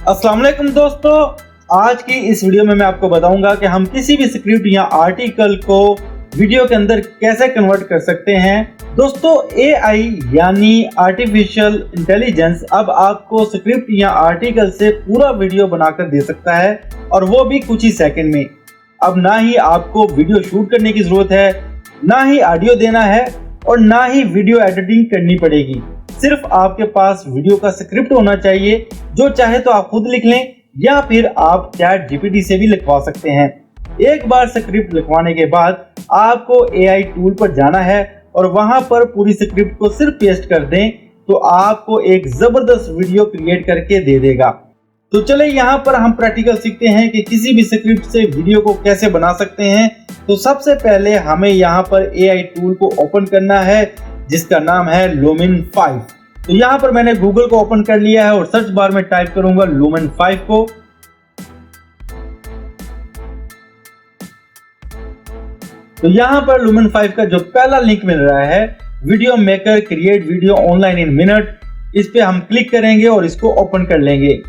अस्सलाम वालेकुम दोस्तों, आज की इस वीडियो में मैं आपको बताऊंगा कि हम किसी भी स्क्रिप्ट या आर्टिकल को वीडियो के अंदर कैसे कन्वर्ट कर सकते हैं। दोस्तों, AI यानी आर्टिफिशियल इंटेलिजेंस अब आपको स्क्रिप्ट या आर्टिकल से पूरा वीडियो बनाकर दे सकता है, और वो भी कुछ ही सेकंड में। अब ना ही आपको वीडियो शूट करने की जरूरत है, ना ही ऑडियो देना है, और ना ही वीडियो एडिटिंग करनी पड़ेगी। सिर्फ आपके पास वीडियो का स्क्रिप्ट होना चाहिए, जो चाहे तो आप खुद लिख लें या फिर आप चैट जीपीटी से भी लिखवा सकते हैं। एक बार स्क्रिप्ट लिखवाने के बाद आपको AI टूल पर जाना है और वहां पर पूरी स्क्रिप्ट को सिर्फ पेस्ट कर दें तो आपको एक जबरदस्त वीडियो क्रिएट करके दे देगा। तो चले यहाँ पर हम प्रैक्टिकल सीखते हैं कि किसी भी स्क्रिप्ट से वीडियो को कैसे बना सकते हैं। तो सबसे पहले हमें यहाँ पर AI टूल को ओपन करना है, जिसका नाम है Lumen 5। तो यहाँ पर मैंने गूगल को ओपन कर लिया है और सर्च बार में टाइप करूंगा Lumen 5 को। तो यहाँ पर Lumen 5 का जो पहला लिंक मिल रहा है, video maker create video online in minute, इस पे हम क्लिक करेंगे और इसको ओपन कर लेंगे।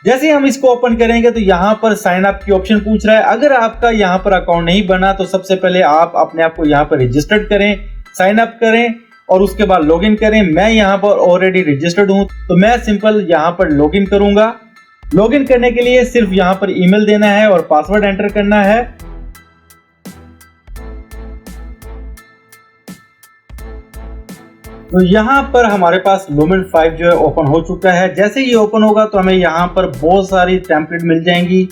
जैसे ही हम इसको ओपन करेंगे तो यहाँ पर साइन अप की ऑप्शन पूछ रहा है। अगर आपका यहाँ पर अकाउंट नहीं बना तो सबसे पहले आप अपने आप को यहाँ पर रजिस्टर्ड करें, साइन अप करें और उसके बाद लॉगिन करें। मैं यहाँ पर ऑलरेडी रजिस्टर्ड हूँ तो मैं सिंपल यहाँ पर लॉगिन करूंगा। लॉगिन करने के लिए सिर्फ यहाँ पर ईमेल देना है और पासवर्ड एंटर करना है। तो यहाँ पर हमारे पास Lumen 5 जो है ओपन हो चुका है। जैसे ही ओपन होगा तो हमें यहाँ पर बहुत सारी टेम्पलेट मिल जाएंगी।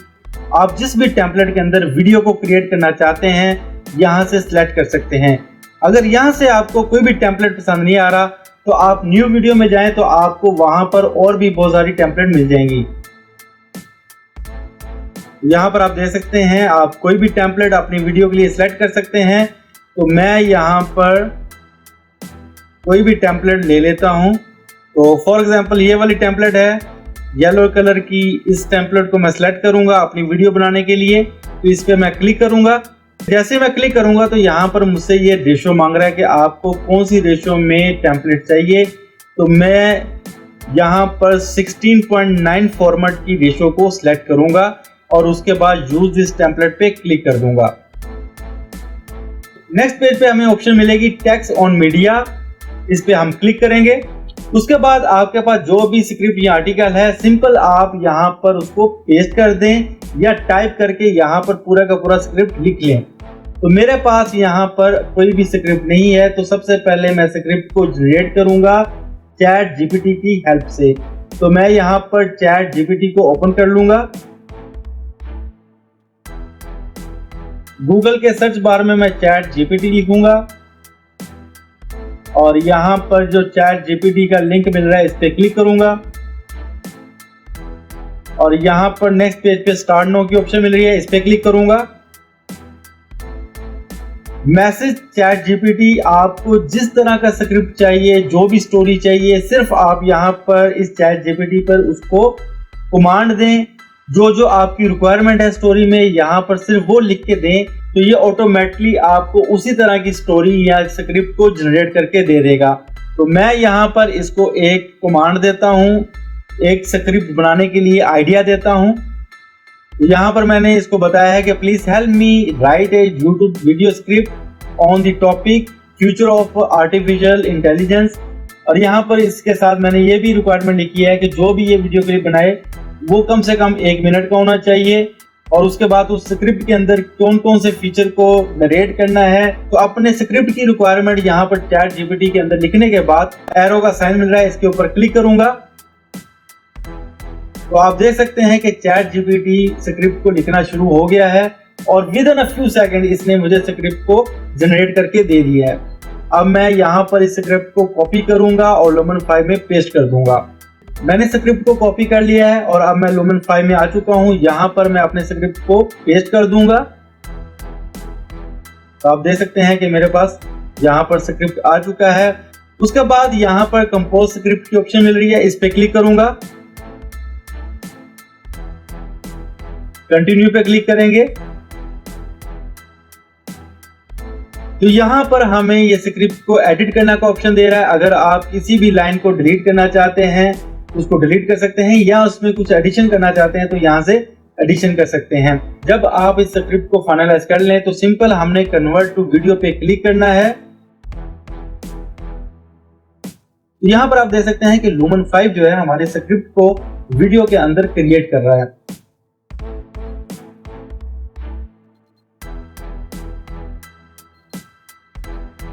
आप जिस भी टेम्पलेट के अंदर वीडियो को क्रिएट करना चाहते हैं यहाँ से सिलेक्ट कर सकते हैं। अगर यहाँ से आपको कोई भी टेम्पलेट पसंद नहीं आ रहा तो आप न्यू वीडियो में जाएं तो आपको वहां पर और भी बहुत सारी टेम्पलेट मिल जाएंगी। यहाँ पर आप देख सकते हैं, आप कोई भी टेम्पलेट अपनी वीडियो के लिए सिलेक्ट कर सकते हैं। तो मैं यहाँ पर कोई भी टेम्पलेट ले लेता हूँ। तो फॉर एग्जांपल ये वाली टेम्पलेट है येलो कलर की, इस टेम्पलेट को मैं सिलेक्ट करूंगा अपनी वीडियो बनाने के लिए। तो इस पे मैं क्लिक करूंगा। जैसे मैं क्लिक करूंगा तो यहाँ पर मुझसे ये रेशो मांग रहा है कि आपको कौन सी रेशो में टेम्पलेट चाहिए। तो मैं यहाँ पर 16:9 फॉर्मेट की रेशो को सिलेक्ट करूंगा और उसके बाद यूज दिस टेम्पलेट पे क्लिक कर दूंगा। नेक्स्ट पेज पे हमें ऑप्शन मिलेगी टेक्स्ट ऑन मीडिया, इस पे हम क्लिक करेंगे। उसके बाद आपके पास जो भी स्क्रिप्ट या आर्टिकल है, सिंपल आप यहाँ पर उसको पेस्ट कर दें या टाइप करके यहाँ पर पूरा का पूरा स्क्रिप्ट लिख लें। तो मेरे पास यहाँ पर कोई भी स्क्रिप्ट नहीं है, तो सबसे पहले मैं स्क्रिप्ट को जनरेट करूंगा चैट जीपीटी की हेल्प से। तो मैं यहाँ पर चैट जीपीटी को ओपन कर लूंगा। गूगल के सर्च बार में मैं चैट जीपीटी लिखूंगा और यहाँ पर जो चैट जीपीटी का लिंक मिल रहा है इस पे क्लिक करूंगा और यहाँ पर नेक्स्ट पेज पे स्टार्ट नो की ऑप्शन मिल रही है, इस पे क्लिक करूंगा। मैसेज चैट जीपीटी, आपको जिस तरह का स्क्रिप्ट चाहिए, जो भी स्टोरी चाहिए, सिर्फ आप यहाँ पर इस चैट जीपीटी पर उसको कमांड दें। जो जो आपकी रिक्वायरमेंट है स्टोरी में, यहाँ पर सिर्फ वो लिख के दें तो ये ऑटोमेटिकली आपको उसी तरह की स्टोरी या स्क्रिप्ट को जनरेट करके दे देगा। तो मैं यहाँ पर इसको एक कमांड देता हूँ, एक स्क्रिप्ट बनाने के लिए आइडिया देता हूँ। यहाँ पर मैंने इसको बताया है कि please help me right A YouTube video script on the topic future of artificial intelligence. और यहाँ पर इसके साथ मैंने ये भी रिक्वायरमेंट लिखी है कि जो भी ये वीडियो क्लिप बनाए वो कम से कम 1 मिनट का होना चाहिए, और उसके बाद उस स्क्रिप्ट के अंदर कौन कौन से फीचर को नरेट करना है। तो अपने स्क्रिप्ट की रिक्वायरमेंट यहाँ पर चैट जीपीटी के अंदर लिखने के बाद एरो का साइन मिल रहा है, इसके ऊपर क्लिक करूंगा। तो आप देख सकते हैं कि चैट जीपीटी स्क्रिप्ट को लिखना शुरू हो गया है और with in a few second इसने मुझे स्क्रिप्ट को जनरेट करके दे दिया है। अब मैं यहाँ पर इस स्क्रिप्ट को कॉपी करूंगा और Lumen 5 में पेस्ट कर दूंगा। मैंने स्क्रिप्ट को कॉपी कर लिया है और अब मैं Lumen 5 में आ चुका हूँ। यहाँ पर मैं अपने स्क्रिप्ट को पेस्ट कर दूंगा। तो आप देख सकते हैं कि मेरे पास यहाँ पर स्क्रिप्ट आ चुका है। उसके बाद यहाँ पर कंपोज स्क्रिप्ट की ऑप्शन मिल रही है, इस पे क्लिक करूंगा। कंटिन्यू पे क्लिक करेंगे तो यहाँ पर हमें ये स्क्रिप्ट को एडिट करने का ऑप्शन दे रहा है। अगर आप किसी भी लाइन को डिलीट करना चाहते हैं उसको डिलीट कर सकते हैं, या उसमें कुछ एडिशन करना चाहते हैं तो यहाँ से एडिशन कर सकते हैं। जब आप इस स्क्रिप्ट को फाइनलाइज कर लें तो सिंपल हमने कन्वर्ट टू वीडियो पे क्लिक करना है। यहाँ पर आप देख सकते हैं कि लुमन 5 जो है हमारे स्क्रिप्ट को वीडियो के अंदर क्रिएट कर रहा है।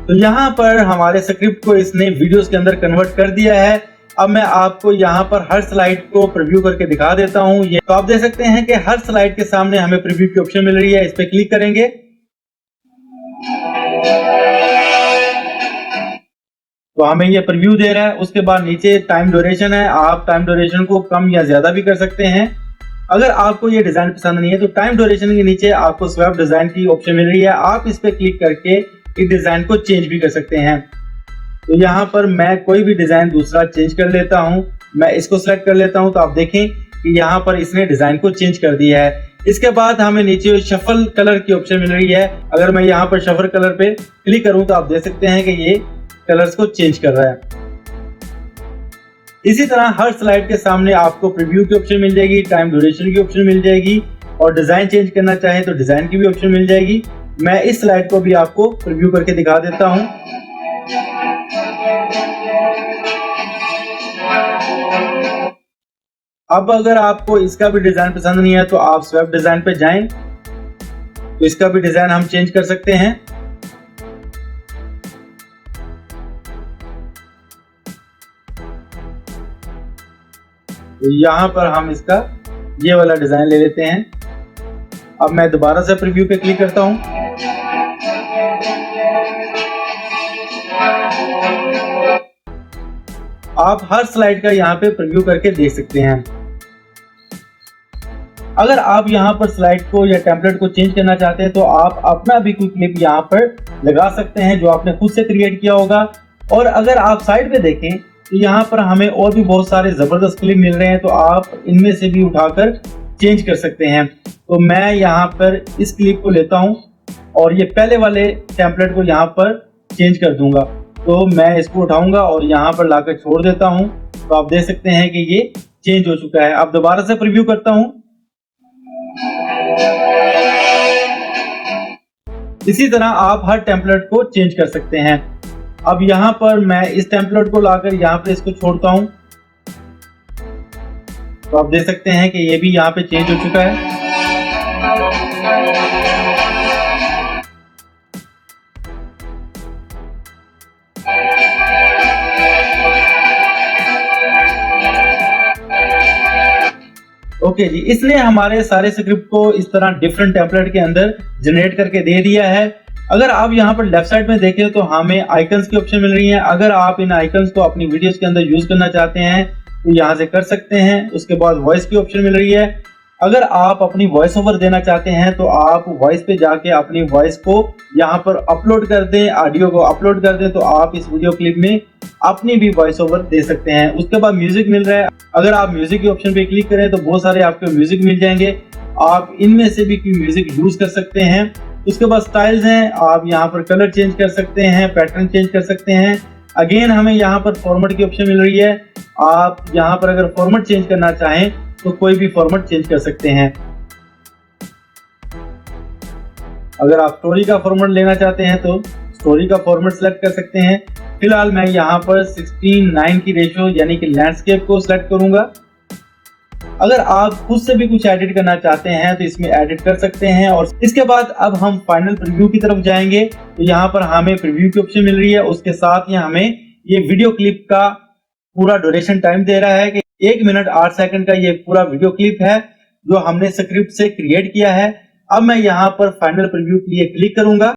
तो यहाँ पर हमारे स्क्रिप्ट को इसने वीडियोस के अंदर कन्वर्ट कर दिया है। अब मैं आपको यहाँ पर हर स्लाइड को प्रीव्यू करके दिखा देता हूँ। ये तो आप देख सकते हैं कि हर स्लाइड के सामने हमें प्रीव्यू की ऑप्शन मिल रही है। इस पे क्लिक करेंगे तो हमें ये प्रीव्यू दे रहा है। उसके बाद नीचे टाइम ड्यूरेशन है, आप टाइम ड्यूरेशन को कम या ज्यादा भी कर सकते हैं। अगर आपको ये डिजाइन पसंद नहीं है तो टाइम ड्यूरेशन के नीचे आपको स्वैप डिजाइन की ऑप्शन मिल रही है, आप इस पे क्लिक करके इस डिजाइन को चेंज भी कर सकते हैं। तो यहाँ पर मैं कोई भी डिजाइन दूसरा चेंज कर लेता हूँ। मैं इसको सिलेक्ट कर लेता हूँ तो आप देखें कि यहाँ पर इसने डिजाइन को चेंज कर दिया है। इसके बाद हमें नीचे शफल कलर की ऑप्शन मिल रही है। अगर मैं यहाँ पर शफल कलर पे क्लिक करूँ तो आप देख सकते हैं कि ये कलर्स को चेंज कर रहा है। इसी तरह हर स्लाइड के सामने आपको प्रीव्यू की ऑप्शन मिल जाएगी, टाइम ड्यूरेशन की ऑप्शन मिल जाएगी, और डिजाइन चेंज करना चाहे तो डिजाइन की भी ऑप्शन मिल जाएगी। मैं इस स्लाइड को भी आपको प्रीव्यू करके दिखा देता हूं। अब अगर आपको इसका भी डिजाइन पसंद नहीं है तो आप स्वैप डिजाइन पे जाएं, तो इसका भी डिजाइन हम चेंज कर सकते हैं। तो यहाँ पर हम इसका ये वाला डिजाइन ले लेते हैं। अब मैं दोबारा से प्रीव्यू पे क्लिक करता हूं। आप हर स्लाइड का यहाँ पे प्रीव्यू करके देख सकते हैं। अगर आप यहाँ पर स्लाइड को या टेम्पलेट को चेंज करना चाहते हैं तो आप अपना भी कोई क्लिप यहाँ पर लगा सकते हैं जो आपने खुद से क्रिएट किया होगा। और अगर आप साइड पे देखें तो यहाँ पर हमें और भी बहुत सारे जबरदस्त क्लिप मिल रहे हैं, तो आप इनमें से भी उठाकर चेंज कर सकते हैं। तो मैं यहाँ पर इस क्लिप को लेता हूँ और ये पहले वाले टेम्पलेट को यहाँ पर चेंज कर दूंगा। तो मैं इसको उठाऊंगा और यहाँ पर लाकर छोड़ देता हूँ। तो आप देख सकते हैं कि ये चेंज हो चुका है। अब दोबारा से प्रीव्यू करता हूँ। इसी तरह आप हर टेम्पलेट को चेंज कर सकते हैं। अब यहाँ पर मैं इस टेम्पलेट को लाकर यहाँ पे इसको छोड़ता हूँ, तो आप देख सकते हैं कि ये भी यहाँ पे चेंज हो चुका है। ओके जी, इसने हमारे सारे स्क्रिप्ट को इस तरह डिफरेंट टेम्पलेट के अंदर जनरेट करके दे दिया है। अगर आप यहाँ पर लेफ्ट साइड में देखें तो हमें आइकन्स की ऑप्शन मिल रही है। अगर आप इन आइकन्स को अपनी वीडियोस के अंदर यूज करना चाहते हैं तो यहाँ से कर सकते हैं। उसके बाद वॉइस की ऑप्शन मिल रही है। अगर आप अपनी वॉइस ओवर देना चाहते हैं तो आप वॉइस पे जाके अपनी वॉइस को यहाँ पर अपलोड कर दें, ऑडियो को अपलोड कर दें, तो आप इस वीडियो क्लिप में अपनी भी वॉइस ओवर दे सकते हैं। उसके बाद म्यूजिक मिल रहा है। अगर आप म्यूजिक के ऑप्शन पे क्लिक करें तो बहुत सारे आपके म्यूजिक मिल जाएंगे, आप इनमें से भी कोई म्यूजिक यूज कर सकते हैं। उसके बाद स्टाइल्स हैं, आप यहाँ पर कलर चेंज कर सकते हैं, पैटर्न चेंज कर सकते हैं। अगेन हमें यहाँ पर फॉर्मेट की ऑप्शन मिल रही है। आप यहाँ पर अगर फॉर्मेट चेंज करना चाहें तो कोई भी फॉर्मेट चेंज कर सकते हैं। अगर आप स्टोरी का फॉर्मेट लेना चाहते हैं तो स्टोरी का फॉर्मेट सेलेक्ट कर सकते हैं। फिलहाल मैं यहाँ पर 16:9 की रेशियो यानी कि लैंडस्केप को सिलेक्ट करूंगा। अगर आप खुद से भी कुछ एडिट करना चाहते हैं तो इसमें एडिट कर सकते हैं। और इसके बाद अब हम फाइनल प्रीव्यू की तरफ जाएंगे। तो यहाँ पर हमें प्रीव्यू की ऑप्शन मिल रही है। उसके साथ ही हमें ये वीडियो क्लिप का पूरा ड्यूरेशन टाइम दे रहा है कि 1 मिनट 8 सेकंड का ये पूरा वीडियो क्लिप है जो हमने स्क्रिप्ट से क्रिएट किया है। अब मैं यहाँ पर फाइनल प्रीव्यू के लिए क्लिक करूंगा।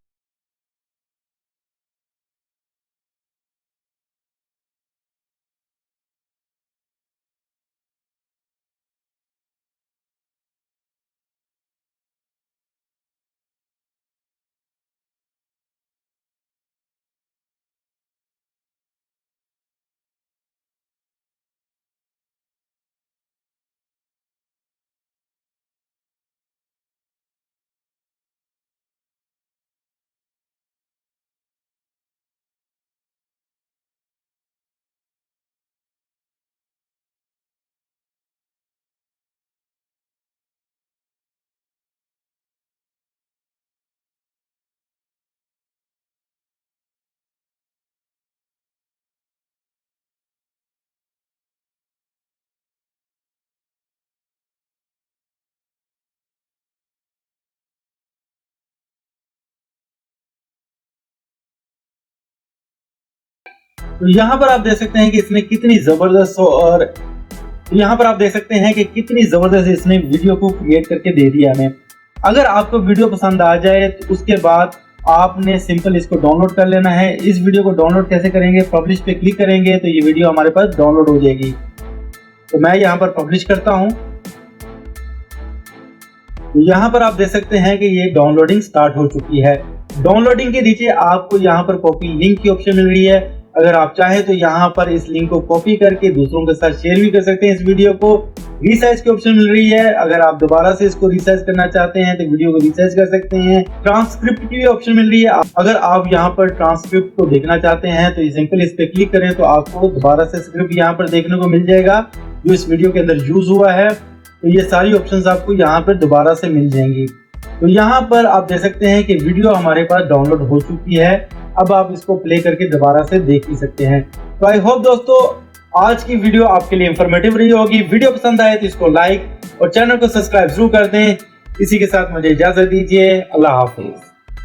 तो यहाँ पर आप देख सकते हैं कि इसने कितनी जबरदस्त और यहाँ पर आप देख सकते हैं कि कितनी जबरदस्त इसने वीडियो को क्रिएट करके दे दिया हमें। अगर आपको वीडियो पसंद आ जाए तो उसके बाद आपने सिंपल इसको डाउनलोड कर लेना है। इस वीडियो को डाउनलोड कैसे करेंगे, पब्लिश पे क्लिक करेंगे तो ये वीडियो हमारे पास डाउनलोड हो जाएगी। तो मैं यहाँ पर पब्लिश करता हूँ। तो यहाँ पर आप देख सकते हैं कि ये डाउनलोडिंग स्टार्ट हो चुकी है। डाउनलोडिंग के नीचे आपको यहाँ पर कॉपी लिंक की ऑप्शन मिल रही है। अगर आप चाहें तो यहाँ पर इस लिंक को कॉपी करके दूसरों के साथ शेयर भी कर सकते हैं। इस वीडियो को रीसाइज की ऑप्शन मिल रही है। अगर आप दोबारा से इसको रीसाइज करना चाहते हैं तो वीडियो को रीसाइज कर सकते हैं। ट्रांसक्रिप्ट की भी ऑप्शन मिल रही है। अगर आप यहाँ पर ट्रांसक्रिप्ट को देखना चाहते हैं तो सिंपल इस पे क्लिक करें तो आपको दोबारा से स्क्रिप्ट यहाँ पर देखने को मिल जाएगा जो इस वीडियो के अंदर यूज हुआ है। तो ये सारी ऑप्शंस आपको यहाँ पर दोबारा से मिल जाएंगी। तो यहाँ पर आप देख सकते हैं कि वीडियो हमारे पास डाउनलोड हो चुकी है। अब आप इसको प्ले करके दोबारा से देख ही सकते हैं। तो आई होप दोस्तों आज की वीडियो आपके लिए इंफॉर्मेटिव रही होगी। वीडियो पसंद आए तो इसको लाइक और चैनल को सब्सक्राइब जरूर कर दें। इसी के साथ मुझे इजाजत दीजिए। अल्लाह हाफिज।